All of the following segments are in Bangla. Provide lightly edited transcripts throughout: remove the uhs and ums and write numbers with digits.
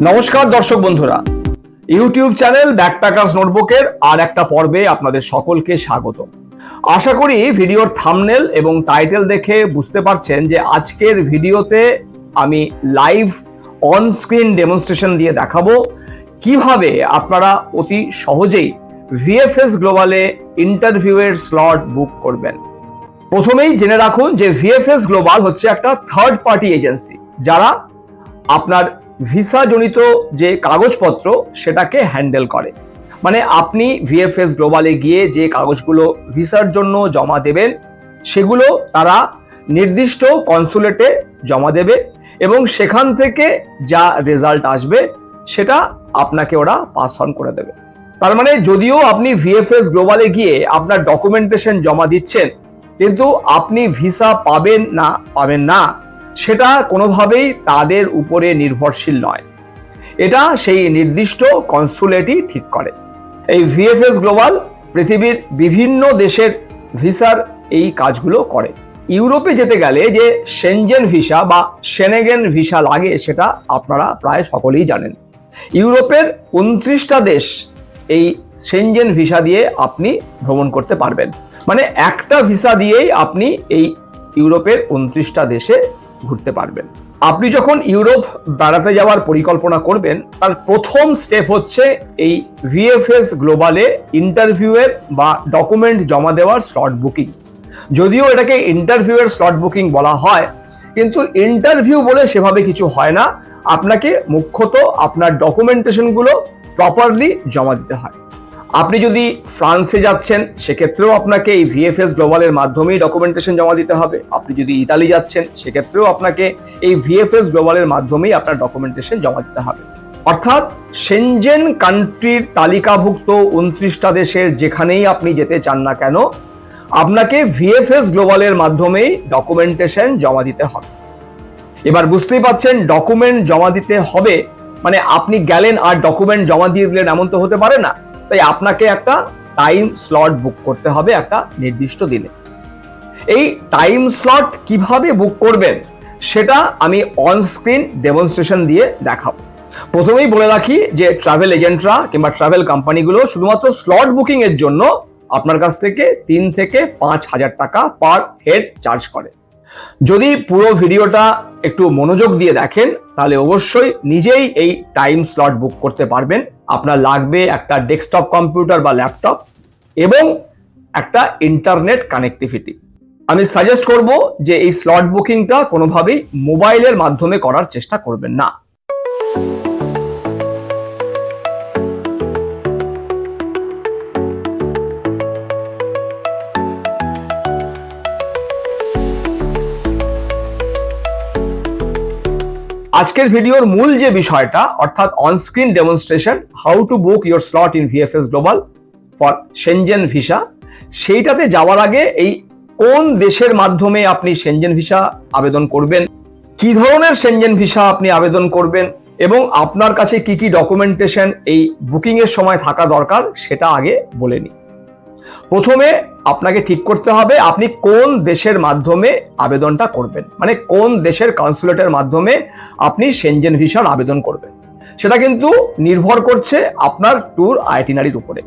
নমস্কার দর্শক বন্ধুরা, ইউটিউব চ্যানেল ব্যাকপ্যাকার্স নোটবুকের আর একটা পর্বে আপনাদের সকলকে স্বাগত। আশা করি ভিডিওর থাম্বনেল এবং টাইটেল দেখে বুঝতে পারছেন যে আজকের ভিডিওতে আমি লাইভ অন স্ক্রিন ডেমনস্ট্রেশন দিয়ে দেখাবো কিভাবে আপনারা অতি সহজেই ভিএফএস গ্লোবালে ইন্টারভিউয়ের স্লট বুক করবেন। প্রথমেই জেনে রাখুন যে ভিএফএস গ্লোবাল হচ্ছে একটা থার্ড পার্টি এজেন্সি যারা আপনার ভিসা জনিত যে কাগজপত্র সেটাকে হ্যান্ডেল করে। মানে আপনি ভিএফএস গ্লোবালে গিয়ে যে কাগজগুলো ভিসার জন্য জমা দেবেন সেগুলো তারা নির্দিষ্ট কনসুলেটে জমা দেবে এবং সেখান থেকে যা রেজাল্ট আসবে সেটা আপনাকে ওরা পাস অন করে দেবে। তার মানে যদিও আপনি ভিএফএস গ্লোবালে গিয়ে আপনার ডকুমেন্টেশন জমা দিচ্ছেন কিন্তু আপনি ভিসা পাবেন না সেটা কোনোভাবেই তাদের উপরে নির্ভরশীল নয়, এটা সেই নির্দিষ্ট কনসুলেটই ঠিক করে। এই ভিএফএস গ্লোবাল পৃথিবীর বিভিন্ন দেশের ভিসার এই কাজগুলো করে। ইউরোপে যেতে গেলে যে সেনজেন ভিসা বা সেনেগেন ভিসা লাগে সেটা আপনারা প্রায় সকলেই জানেন। ইউরোপের 29টা দেশ এই সেনজেন ভিসা দিয়ে আপনি ভ্রমণ করতে পারবেন। মানে একটা ভিসা দিয়েই আপনি এই ইউরোপের 29টা দেশে ঘুরতে পারবেন। আপনি যখন ইউরোপ বেড়াতে যাওয়ার পরিকল্পনা করবেন তার প্রথম স্টেপ হচ্ছে এই ভিএফএস গ্লোবালে ইন্টারভিউয়ের বা ডকুমেন্ট জমা দেওয়ার স্লট বুকিং। যদিও এটাকে ইন্টারভিউয়ের স্লট বুকিং বলা হয় কিন্তু ইন্টারভিউ বলে সেভাবে কিছু হয় না, আপনাকে মুখ্যত আপনার ডকুমেন্টেশনগুলো প্রপারলি জমা দিতে হয়। আপনি যদি ফ্রান্সে যাচ্ছেন সেক্ষেত্রেও আপনাকে এই ভিএফএস গ্লোবালের মাধ্যমেই ডকুমেন্টেশন জমা দিতে হবে। আপনি যদি ইতালি যাচ্ছেন সেক্ষেত্রেও আপনাকে এই ভিএফএস গ্লোবালের মাধ্যমেই আপনার ডকুমেন্টেশন জমা দিতে হবে। অর্থাৎ সেনজেন কান্ট্রির তালিকাভুক্ত 29টা দেশের যেখানেই আপনি যেতে চান না কেন আপনাকে ভিএফএস গ্লোবালের মাধ্যমেই ডকুমেন্টেশন জমা দিতে হবে। এবার বুঝতেই পারছেন ডকুমেন্ট জমা দিতে হবে মানে আপনি গেলেন আর ডকুমেন্ট জমা দিয়ে দিলেন এমন তো হতে পারে না। তাই আপনাকে একটা টাইম স্লট বুক করতে হবে একটা নির্দিষ্ট দিনে। এই টাইম স্লট কিভাবে বুক করবেন সেটা আমি অন স্ক্রিন ডেমনস্ট্রেশন দিয়ে দেখাবো। প্রথমেই বলে রাখি যে ট্রাভেল এজেন্টরা কিংবা ট্রাভেল কোম্পানিগুলো শুধুমাত্র স্লট বুকিং এর জন্য আপনার কাছ থেকে 3 থেকে 5,000 টাকা পার হেড চার্জ করে। যদি পুরো ভিডিওটা একটু মনোযোগ দিয়ে দেখেন তাহলে অবশ্যই নিজেই এই টাইম স্লট বুক করতে পারবেন। আপনার লাগবে একটা ডেস্কটপ কম্পিউটার বা ল্যাপটপ এবং একটা ইন্টারনেট কানেক্টিভিটি। আমি সাজেস্ট করব যে এই স্লট বুকিংটা কোনোভাবেই মোবাইলের মাধ্যমে করার চেষ্টা করবেন না। আজকের ভিডিওর মূল যে বিষয়টা অর্থাৎ on screen demonstration how to book your slot in VFS global for Shenzhen visa, সেইটাতে যাওয়ার আগে এই কোন দেশের মাধ্যমে আপনি সেনজেন ভিসা আবেদন করবেন, কি ধরনের সেনজেন ভিসা আপনি আবেদন করবেন এবং আপনার কাছে কি কি ডকুমেন্টেশন এই বুকিং এর সময় থাকা দরকার সেটা আগে বলে নিই। প্রথমে আপনাকে ঠিক করতে হবে আপনি কোন দেশের মাধ্যমে আবেদনটা করবেন, মানে কোন দেশের কনসুলেটের মাধ্যমে আপনি সেনজেন ভিসার আবেদন করবেন। সেটা কিন্তু নির্ভর করছে আপনার ট্যুর আইটিনারির উপরে।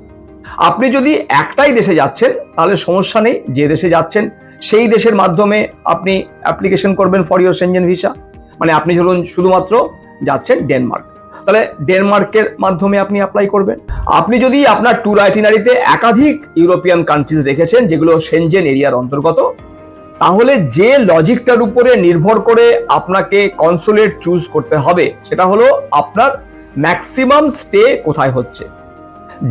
আপনি যদি একটাই দেশে যাচ্ছেন তাহলে সমস্যা নেই, যে দেশে যাচ্ছেন সেই দেশের মাধ্যমে আপনি অ্যাপ্লিকেশন করবেন ফর ইউর সেনজেন ভিসা। মানে আপনি ধরুন শুধুমাত্র যাচ্ছেন ডেনমার্ক, তাহলে ডেনমার্কের মাধ্যমে আপনি অ্যাপ্লাই করবেন। আপনি যদি আপনার ট্যুর আইটিনারিতে একাধিক ইউরোপিয়ান কান্ট্রিজ রেখেছেন যেগুলো সেনজেন এরিয়ার অন্তর্গত, তাহলে যে লজিকটার উপরে নির্ভর করে আপনাকে কনসুলেট চুজ করতে হবে সেটা হলো আপনার ম্যাক্সিমাম স্টে কোথায় হচ্ছে।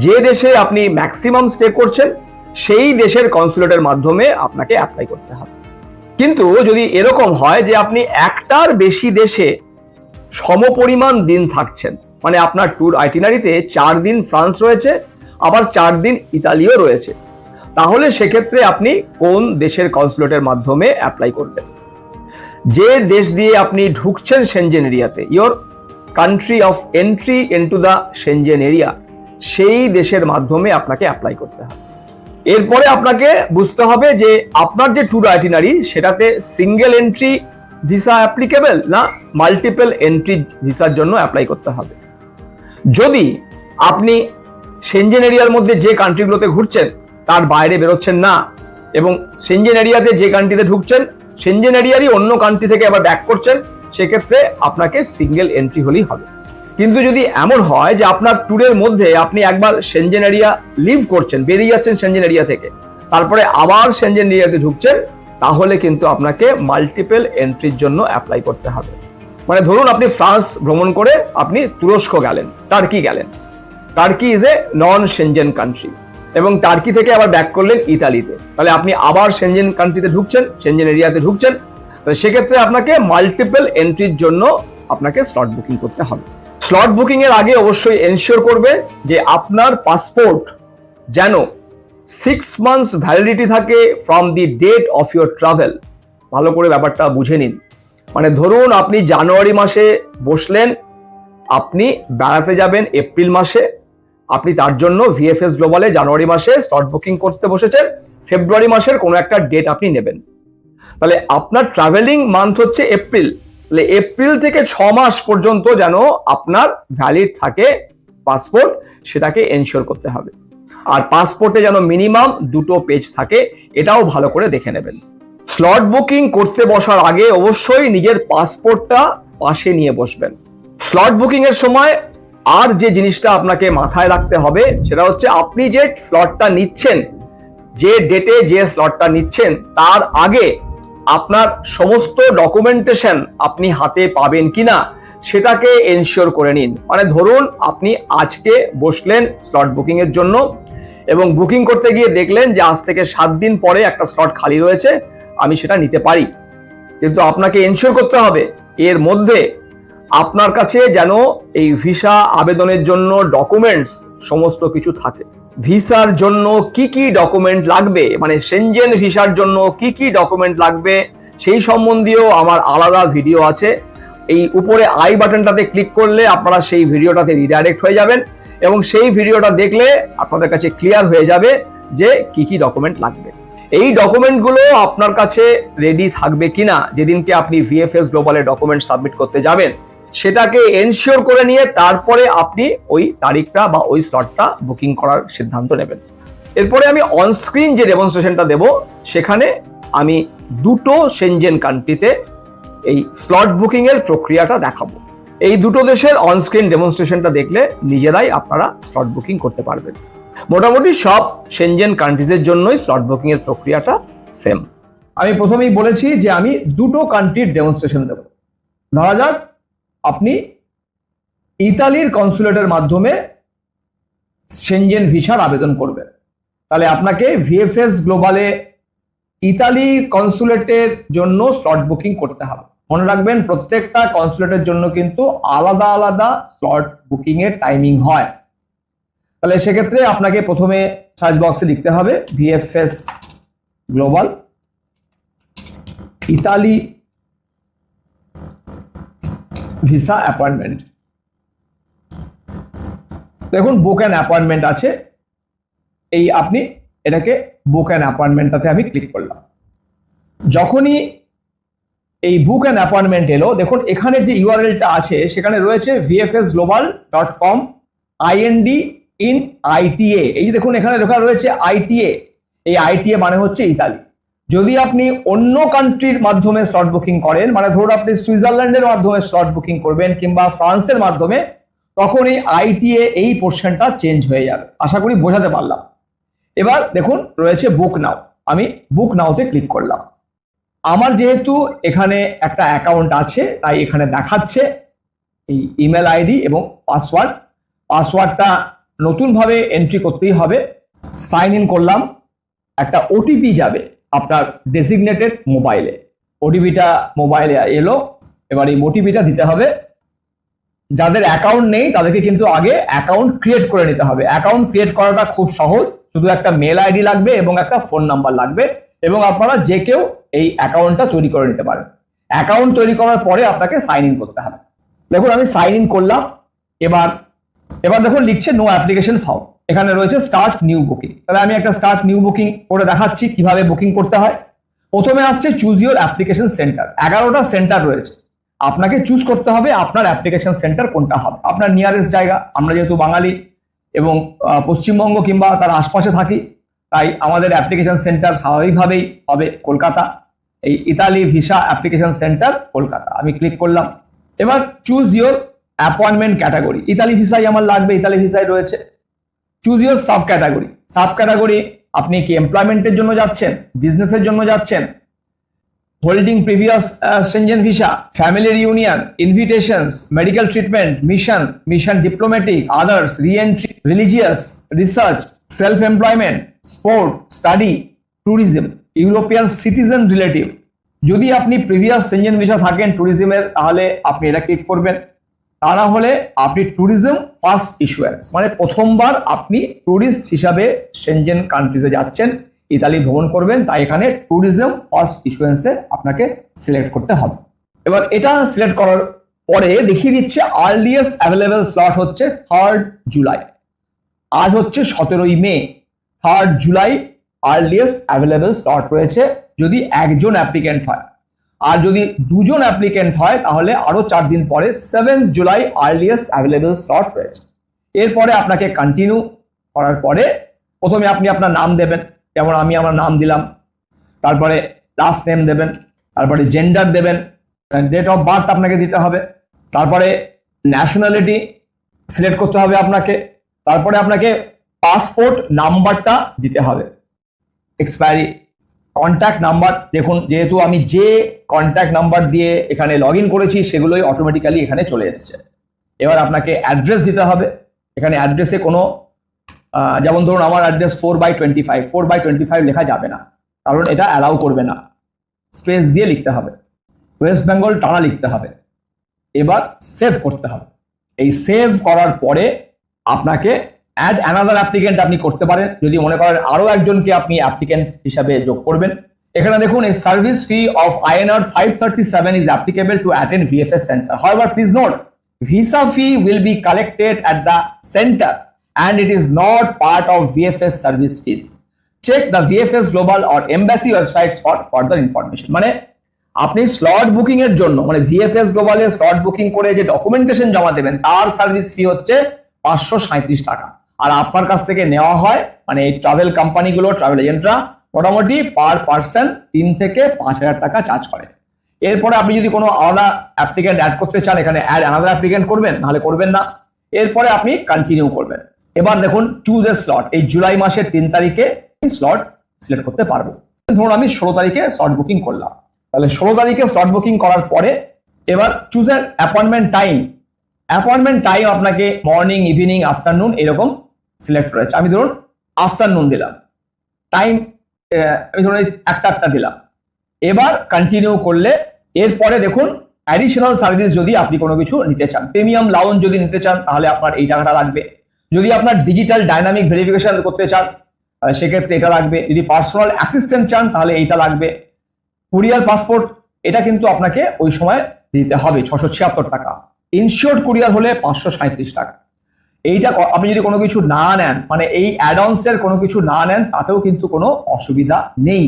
যে দেশে আপনি ম্যাক্সিমাম স্টে করছেন সেই দেশের কনসুলেটের মাধ্যমে আপনাকে অ্যাপ্লাই করতে হবে। কিন্তু যদি এরকম হয় যে আপনি একটার বেশি দেশে সমপরিমাণ দিন থাকছেন, মানে আপনার ট্যুর আইটিনারিতে 4 দিন ফ্রান্স রয়েছে আবার 4 দিন ইতালিও রয়েছে, তাহলে সেক্ষেত্রে আপনি কোন দেশের কনসুলেটের মাধ্যমে অ্যাপ্লাই করবেন। যে দেশ দিয়ে আপনি ঢুকছেন সেনজেন এরিয়াতে, your country of entry into the Schengen area, সেই দেশের মাধ্যমে আপনাকে অ্যাপ্লাই করতে হবে। এরপরে আপনাকে বুঝতে হবে যে আপনার যে ট্যুর আইটিনারি সেটাতে সিঙ্গেল এন্ট্রি ভিসা অ্যাপ্লিকেবল, না মাল্টিপল এন্ট্রি ভিসার জন্য অ্যাপ্লাই করতে হবে। যদি আপনি সেনজেন এরিয়ার মধ্যে যে কান্ট্রিগুলোতে ঘুরছেন তার বাইরে বেরোচ্ছেন না, এবং সেনজেন এরিয়াতে যে কান্ট্রিতে ঢুকছেন সেনজেন এরিয়ারই অন্য কান্ট্রি থেকে আবার ব্যাক করছেন, সেক্ষেত্রে আপনাকে সিঙ্গেল এন্ট্রি হলেই হবে। কিন্তু যদি এমন হয় যে আপনার ট্যুরের মধ্যে আপনি একবার সেনজেন এরিয়া লিভ করছেন, বেরিয়ে যাচ্ছেন সেনজেন এরিয়া থেকে, তারপরে আবার সেনজেন এরিয়াতে ঢুকছেন, তাহলে কিন্তু আপনাকে মাল্টিপল এন্ট্রির জন্য অ্যাপ্লাই করতে হবে। মানে ধরুন আপনি ফ্রান্স ভ্রমণ করে আপনি তুরস্ক গেলেন, টার্কি গেলেন, turkey is a non Shenzhen country, এবং টার্কি থেকে আবার ব্যাক করলেন ইতালিতে, তাহলে আপনি আবার সেনজেন কান্ট্রিতে ঢুকছেন, সেনজেন এরিয়াতে ঢুকছেন, তাহলে সেক্ষেত্রে আপনাকে মাল্টিপল এন্ট্রির জন্য আপনাকে স্লট বুকিং করতে হবে। স্লট বুকিং এর আগে অবশ্যই এনশিওর করবে যে আপনার পাসপোর্ট যেন 6 months ভ্যালিডিটি থাকে from the date of your travel. ভালো করে ব্যাপারটা বুঝে নিন। মানে ধরুন আপনি জানুয়ারি মাসে বসলেন, আপনি বেড়াতে যাবেন এপ্রিল মাসে, আপনি তার জন্য ভিএফএস গ্লোবালে জানুয়ারি মাসে স্লট বুকিং করতে বসেছেন, ফেব্রুয়ারি মাসের কোনো একটা ডেট আপনি নেবেন, তাহলে আপনার ট্রাভেলিং মান্থ হচ্ছে এপ্রিল, তাহলে এপ্রিল থেকে 6 মাস পর্যন্ত যেন আপনার ভ্যালিড থাকে পাসপোর্ট, সেটাকে এনশিওর করতে হবে। আর পাসপোর্টে যেন মিনিমাম 2টো পেজ থাকে, এটাও ভালো করে দেখে নেবেন। স্লট বুকিং করতে বসার আগে অবশ্যই নিজের পাসপোর্টটা পাশে নিয়ে বসবেন। স্লট বুকিং এর সময় আর যে জিনিসটা আপনাকে মাথায় রাখতে হবে সেটা হচ্ছে আপনি যে স্লটটা নিচ্ছেন, যে ডেটে যে স্লটটা নিচ্ছেন তার আগে আপনার সমস্ত ডকুমেন্টেশন আপনি হাতে পাবেন কিনা সেটাকে এনশিওর করে নিন। মানে ধরুন আপনি আজকে বসলেন স্লট বুকিং এর জন্য এবং বুকিং করতে গিয়ে দেখলেন যে আজ থেকে 7 দিন পরে একটা স্লট খালি রয়েছে, আমি সেটা নিতে পারি, কিন্তু আপনাকে এনশিওর করতে হবে এর মধ্যে আপনার কাছে যেন এই ভিসা আবেদনের জন্য ডকুমেন্টস সমস্ত কিছু থাকে। ভিসার জন্য কি কি ডকুমেন্ট লাগবে, মানে সেনজেন ভিসার জন্য কি কি ডকুমেন্ট লাগবে সেই সম্বন্ধীয় আমার আলাদা ভিডিও আছে। এই উপরে আই বাটনটাতে ক্লিক করলে আপনারা সেই ভিডিওটাতে রিডাইরেক্ট হয়ে যাবেন এবং সেই ভিডিওটা দেখলে আপনাদের কাছে ক্লিয়ার হয়ে যাবে যে কি কি ডকুমেন্ট লাগবে। এই ডকুমেন্টগুলো আপনার কাছে রেডি থাকবে কিনা যেদিনকে আপনি ভিএফএস গ্লোবালে ডকুমেন্ট সাবমিট করতে যাবেন, সেটাকে এনশিওর করে নিয়ে তারপরে আপনি ওই তারিখটা বা ওই স্লটটা বুকিং করার সিদ্ধান্ত নেবেন। এরপরে আমি অনস্ক্রিন যে ডেমনস্ট্রেশনটা দেব সেখানে আমি 2টো সেনজেন কান্ট্রিতে এই স্লট বুকিং এর প্রক্রিয়াটা দেখাবো। এই 2টো দেশের অনস্ক্রিন ডেমনস্ট্রেশনটা দেখলে নিজেরাই আপনারা স্লট বুকিং করতে পারবেন। মোটামুটি সব সেনজেন কান্ট্রিজের জন্যই স্লট বুকিং এর প্রক্রিয়াটা সেম। আমি প্রথমেই বলেছি যে আমি 2টো কান্ট্রির ডেমনস্ট্রেশন দেব। ধরা যাক আপনি ইতালির কনসুলেটের মাধ্যমে সেনজেন ভিসার আবেদন করবেন, তাহলে আপনাকে ভিএফএস গ্লোবালে ইতালি কনসুলেটের জন্য স্লট বুকিং করতে হবে। মনে রাখবেন প্রত্যেকটা কনসুলেটের জন্য কিন্তু আলাদা আলাদা স্লট বুকিং এর টাইমিং হয়। তাহলে সেক্ষেত্রে আপনাকে প্রথমে সার্চ বক্সে লিখতে হবে VFS global Italy visa appointment. দেখুন বুক অ্যান অ্যাপয়েন্টমেন্ট আছে, এই আপনি এটাকে বুক অ্যান অ্যাপয়েন্টমেন্টটাতে আমি ক্লিক করলাম। যখনই এই বুক অ্যান অ্যাপয়েন্টমেন্ট এলো, দেখুন এখানে যে ইউআরএলটা আছে সেখানে রয়েছে vfsglobal.com IND এই যে দেখুন এখানে লেখা রয়েছে আইটিএ, এই আইটিএ মানে হচ্ছে ইতালি। যদি আপনি অন্য কান্ট্রির মাধ্যমে স্লট বুকিং করেন, মানে ধরুন আপনি সুইজারল্যান্ডের মাধ্যমে স্লট বুকিং করবেন কিংবা ফ্রান্সের মাধ্যমে, তখন এই আইটিএ এই পোর্শনটা চেঞ্জ হয়ে যাবে। আশা করি বোঝাতে পারলাম। এবার দেখুন রয়েছে বুক নাও, আমি বুক নাওতে ক্লিক করলাম। আমার যেহেতু এখানে একটা অ্যাকাউন্ট আছে তাই এখানে দেখাচ্ছে এই ইমেল আইডি এবং পাসওয়ার্ডটা নতুনভাবে এন্ট্রি করতেই হবে। সাইন ইন করলাম, একটা ওটিপি যাবে আপনার ডেসিগনেটেড মোবাইলে, ওটিপিটা মোবাইলে এলো, এবার এই ওটিপিটা দিতে হবে। যাদের অ্যাকাউন্ট নেই তাদেরকে কিন্তু আগে অ্যাকাউন্ট ক্রিয়েট করে নিতে হবে। অ্যাকাউন্ট ক্রিয়েট করাটা খুব সহজ, শুধু একটা মেল আইডি লাগবে এবং একটা ফোন নাম্বার লাগবে, এবং আপনারা যে কেউ এই অ্যাকাউন্টটা তৈরি করে নিতে পারেন। অ্যাকাউন্ট তৈরি করার পরে আপনাকে সাইন ইন করতে হবে। দেখুন আমি সাইন ইন করলাম। এবার দেখুন লিখছে নো অ্যাপ্লিকেশন ফাউন্ড, এখানে রয়েছে স্টার্ট নিউ বুকিং। তাহলে আমি একটা স্টার্ট নিউ বুকিং করে দেখাচ্ছি কিভাবে বুকিং করতে হয়। প্রথমে আসছে চুজ ইউর অ্যাপ্লিকেশন সেন্টার। 11টা সেন্টার রয়েছে, আপনাকে চুজ করতে হবে আপনার অ্যাপ্লিকেশন সেন্টার কোনটা হবে, আপনার নিয়ারেস্ট জায়গা। আমরা যেহেতু বাঙালি এবং পশ্চিমবঙ্গ কিংবা তার আশপাশে থাকি, তাই আমাদের অ্যাপ্লিকেশন সেন্টার স্বাভাবিকভাবেই হবে কলকাতা। এই Italy visa application centre Kolkata, আমি ক্লিক করলাম। এবার choose your appointment category, Italy ভিসাই আমার লাগবে, ইতালি ভিসাই রয়েছে। Choose your sub category, sub category আপনি কি এমপ্লয়মেন্টের জন্য যাচ্ছেন, বিজনেসের জন্য যাচ্ছেন, holding previous Schengen visa, family reunion, invitations, medical treatment, mission diplomatic, others, reentry, religious, research, self employment, sport, study, tourism, European citizen relative. যদি আপনি প্রিভিয়াস সেনজেন ভিসা থাকেন ট্যুরিজমের, তাহলে আপনি এটা ক্লিক করবেন। তা না হলে আপনি ট্যুরিজম ফার্স্ট ইস্যুয়েন্স, মানে প্রথমবার আপনি ট্যুরিস্ট হিসাবে সেনজেন কান্ট্রিজে যাচ্ছেন, ইতালি ভ্রমণ করবেন, তাই এখানে ট্যুরিজম ফার্স্ট ইস্যুয়েন্সে আপনাকে সিলেক্ট করতে হবে। এবার এটা সিলেক্ট করার পরে দেখিয়ে দিচ্ছে আর্লিয়েস্ট অ্যাভেলেবেল স্লট হচ্ছে 3rd জুলাই। আজ হচ্ছে 17ই মে, 3rd July earliest available slot রয়েছে যদি একজন অ্যাপ্লিকেন্ট হয়। আর যদি দুজন অ্যাপ্লিকেন্ট হয় তাহলে আরো 4 দিন পরে 7th July earliest available slot রয়েছে। এরপরে আপনাকে কন্টিনিউ করার পরে প্রথমে আপনি আপনার নাম দেবেন, যেমন আমি আমার নাম দিলাম, তারপরে লাস্ট নেম দেবেন, তারপরে জেন্ডার দেবেন, ডেট অফ বার্থ আপনাকে দিতে হবে, তারপরে ন্যাশনালিটি সিলেক্ট করতে হবে আপনাকে, তারপরে আপনাকে পাসপোর্ট নাম্বারটা দিতে হবে, এক্সপায়ারি, কন্ট্যাক্ট নাম্বার। দেখুন যেহেতু আমি যে কন্ট্যাক্ট নাম্বার দিয়ে এখানে লগ ইন করেছি সেগুলোই অটোমেটিক্যালি এখানে চলে এসছে। এবার আপনাকে অ্যাড্রেস দিতে হবে। এখানে অ্যাড্রেসে কোনো যেমন ধরুন আমার অ্যাড্রেস 4/25, 4/25 লেখা যাবে না, কারণ এটা অ্যালাউ করবে না, স্পেস দিয়ে লিখতে হবে, ওয়েস্ট বেঙ্গল টানা লিখতে হবে। এবার সেভ করতে হবে। এই সেভ করার পরে আপনাকে অ্যাড অ্যানাদার অ্যাপ্লিকেন্ট আপনি করতে পারেন, যদি মনে করেন আরো একজনকে আপনি অ্যাপ্লিকেন্ট হিসাবে যোগ করবেন। এখানে দেখুন এই service fee of INR 537 is applicable to attend VFS center. However, please note, visa fee will be collected at the center and it is not part of VFS service fees. Check the VFS Global or Embassy websites for further information. মানে আপনি স্লট বুকিং এর জন্য, মানে VFS গ্লোবালে স্লট বুকিং করে যে ডকুমেন্টেশন জমা দেবেন তার সার্ভিস ফি হচ্ছে 537 টাকা। আর আপনার কাছ থেকে নেওয়া হয়, মানে এই ট্রাভেল কোম্পানিগুলো, ট্রাভেল এজেন্টরা মোটামুটি পার পার্সন 3 থেকে 5,000 টাকা চার্জ করে। এরপরে আপনি যদি কোনো আলাদা অ্যাপ্লিকেন্ট অ্যাড করতে চান, এখানে অ্যাড আলাদা অ্যাপ্লিকেন্ট করবেন, নাহলে করবেন না। এরপরে আপনি কন্টিনিউ করবেন। এবার দেখুন চুজ এ স্লট, এই জুলাই মাসের 3 তারিখে স্লট সিলেক্ট করতে পারবো। ধরুন আমি 16 তারিখে স্লট বুকিং করলাম, তাহলে 16 তারিখে স্লট বুকিং করার পরে এবার চুজ এর অ্যাপয়েন্টমেন্ট টাইম। অ্যাপয়েন্টমেন্ট টাইম আপনাকে মর্নিং, ইভিনিং, আফটারনুন এরকম সিলেক্ট রয়েছে। আমি ধরুন আফটারনুন দিলাম, টাইম আমি ধরুন 1টা দিলাম। এবার কন্টিনিউ করলে এরপরে দেখুন অ্যাডিশনাল সার্ভিস যদি আপনি কোনো কিছু নিতে চান, প্রিমিয়াম লাউঞ্জ যদি নিতে চান তাহলে আপনার এই টাকাটা লাগবে। যদি আপনার ডিজিটাল ডাইনামিক ভেরিফিকেশন করতে চান সেক্ষেত্রে এটা লাগবে। যদি পার্সোনাল অ্যাসিস্ট্যান্ট চান তাহলে এইটা লাগবে। কুরিয়ার পাসপোর্ট এটা কিন্তু আপনাকে ওই সময় দিতে হবে 676 টাকা। ইনশিওর্ড কুরিয়ার হলে 537 টাকা। এইটা আপনি যদি কোনো কিছু না নেন, মানে এই অ্যাডঅনসের কোনো কিছু না নেন, তাতেও কিন্তু কোনো অসুবিধা নেই।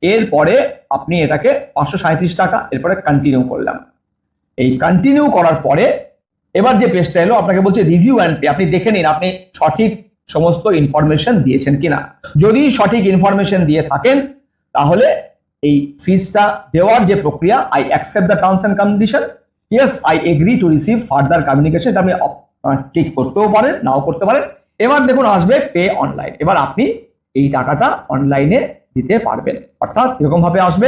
এরপরে আপনি এটাকে 537 টাকা, এরপরে কন্টিনিউ করলাম। এই কন্টিনিউ করার পরে এবার যে পেজটা এলো আপনাকে বলছে রিভিউ অ্যান্ড পে। আপনি দেখে নিন আপনি সঠিক সমস্ত ইনফরমেশন দিয়েছেন কিনা। যদি সঠিক ইনফরমেশন দিয়ে থাকেন তাহলে এই ফিসটা দেওয়ার যে প্রক্রিয়া, I accept the terms and condition, yes I agree to receive further communication, আপনি ক্লিক করতেও পারেন, নাও করতে পারেন। এবার দেখুন আসবে পে অনলাইন। এবার আপনি এই টাকাটা অনলাইনে দিতে পারবেন, অর্থাৎ এরকম ভাবে আসবে।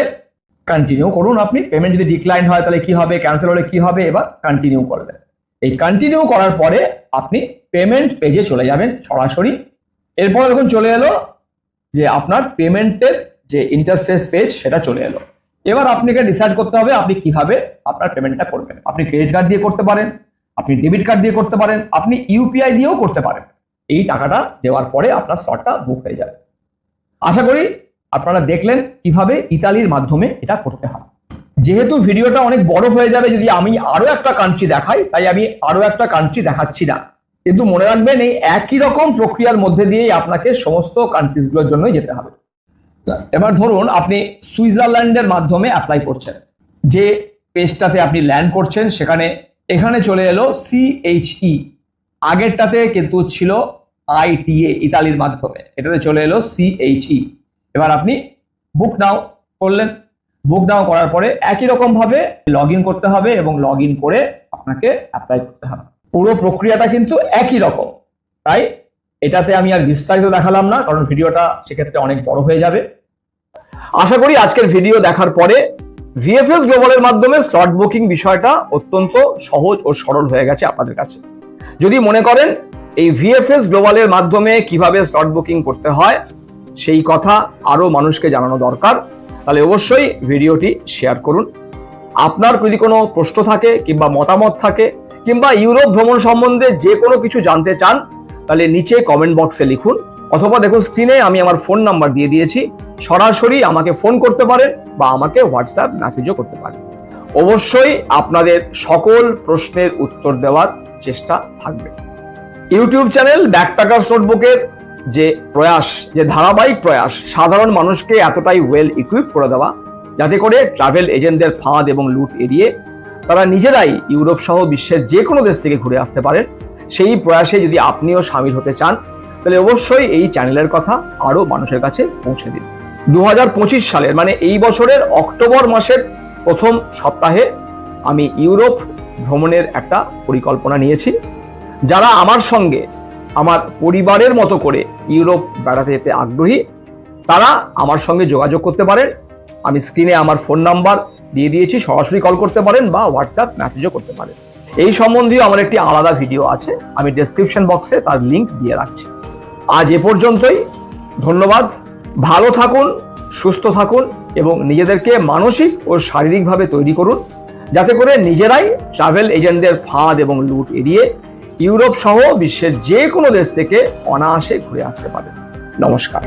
কন্টিনিউ করুন। আপনি পেমেন্ট যদি ডিক্লাইন হয় তাহলে কি হবে, ক্যান্সেল হলে কি হবে, এবার কন্টিনিউ করবেন। এই কন্টিনিউ করার পরে আপনি পেমেন্ট পেজে চলে যাবেন সরাসরি। এরপরে দেখুন চলে এলো যে আপনার পেমেন্টের যে ইন্টারফেস পেজ সেটা চলে এলো। এবার আপনাকে ডিসাইড করতে হবে আপনি কিভাবে আপনার পেমেন্টটা করবেন। আপনি ক্রেডিট কার্ড দিয়ে করতে পারেন, আপনি ডেবিট কার্ড দিয়ে করতে পারেন, আপনি ইউপিআই দিয়েও করতে পারেন। এই টাকাটা দেওয়ার পরে আপনার স্লটটা বুক হয়ে যাবে। আশা করি আপনারা দেখলেন কিভাবে ইতালির মাধ্যমে এটা করতে হয়। যেহেতু ভিডিওটা অনেক বড় হয়ে যাবে যদি আমি আরো একটা কান্ট্রি দেখাই, তাই আমি আরো একটা কান্ট্রি দেখাচ্ছি না। কিন্তু মনে রাখবেন এই একই রকম প্রক্রিয়ার মধ্যে দিয়েই আপনাকে সমস্ত কান্ট্রিজগুলোর জন্য যেতে হবে। এবার ধরুন আপনি সুইজারল্যান্ডের মাধ্যমে অ্যাপ্লাই করছেন, যে পেজটাতে আপনি ল্যান্ড করছেন এখানে চলে এলো CHE, আগেরটাতে কিন্তু ছিল ITA ইতালির মাধ্যমে, এটাতে চলে এলো CHE। এবার আপনি বুক নাও করলেন, বুক নাও করার পরে একই রকম ভাবে লগ ইন করতে হবে এবং লগ ইন করে আপনাকে অ্যাপ্লাই করতে হবে। পুরো প্রক্রিয়াটা কিন্তু একই রকম, তাই এটাতে আমি আর বিস্তারিত দেখালাম না, কারণ ভিডিওটা সেক্ষেত্রে অনেক বড় হয়ে যাবে। আশা করি আজকের ভিডিও দেখার পরে VFS গ্লোবালের মাধ্যমে স্লট বুকিং বিষয়টা অত্যন্ত সহজ ও সরল হয়ে গেছে আপনাদের কাছে। যদি মনে করেন এই VFS গ্লোবালের মাধ্যমে কিভাবে স্লট বুকিং করতে হয় সেই কথা আরো মানুষকে জানানো দরকার, তাহলে অবশ্যই ভিডিওটি শেয়ার করুন। আপনার যদি কোনো প্রশ্ন থাকে কিংবা মতামত থাকে কিংবা ইউরোপ ভ্রমণ সম্বন্ধে যে কোনো কিছু জানতে চান, তাহলে নিচে কমেন্ট বক্সে লিখুন, অথবা দেখুন স্ক্রিনে আমি আমার ফোন নাম্বার দিয়ে দিয়েছি, সরাসরি আমাকে ফোন করতে পারেন বা আমাকে হোয়াটসঅ্যাপ মেসেজও করতে পারেন। অবশ্যই আপনাদের সকল প্রশ্নের উত্তর দেওয়ার চেষ্টা থাকবে। ইউটিউব চ্যানেল ব্যাকপ্যাকার্স নোটবুকের যে প্রয়াস, যে ধারাবাহিক প্রয়াস, সাধারণ মানুষকে এতটাই ওয়েল ইকুইপ করে দেওয়া যাতে করে ট্রাভেল এজেন্টদের ফাঁদ এবং লুট এড়িয়ে তারা নিজেরাই ইউরোপ সহ বিশ্বের যে কোনো দেশ থেকে ঘুরে আসতে পারেন, সেই প্রয়াসে যদি আপনিও সামিল হতে চান তাহলে অবশ্যই এই চ্যানেলের কথা আরো মানুষের কাছে পৌঁছে দিন। 2025 সালের মানে এই বছরের অক্টোবর মাসের প্রথম সপ্তাহে আমি ইউরোপ ভ্রমণের একটা পরিকল্পনা নিয়েছি। যারা আমার সঙ্গে আমার পরিবারের মতো করে ইউরোপ বেড়াতে যেতে আগ্রহী তারা আমার সঙ্গে যোগাযোগ করতে পারেন। আমি স্ক্রিনে আমার ফোন নাম্বার দিয়ে দিয়েছি, সরাসরি কল করতে পারেন বা হোয়াটসঅ্যাপ মেসেজও করতে পারেন। এই সম্বন্ধীয় আমার একটি আলাদা ভিডিও আছে, আমি ডেসক্রিপশন বক্সে তার লিংক দিয়ে রাখছি। আজ এ পর্যন্তই, ধন্যবাদ। ভালো থাকুন, সুস্থ থাকুন এবং নিজেদেরকে মানসিক ও শারীরিকভাবে তৈরি করুন যাতে করে নিজেরাই ট্রাভেল এজেন্টদের ফাঁদ এবং লুট এড়িয়ে ইউরোপ সহ বিশ্বের যে কোনো দেশ থেকে অনায়াসে ঘুরে আসতে পারেন। নমস্কার।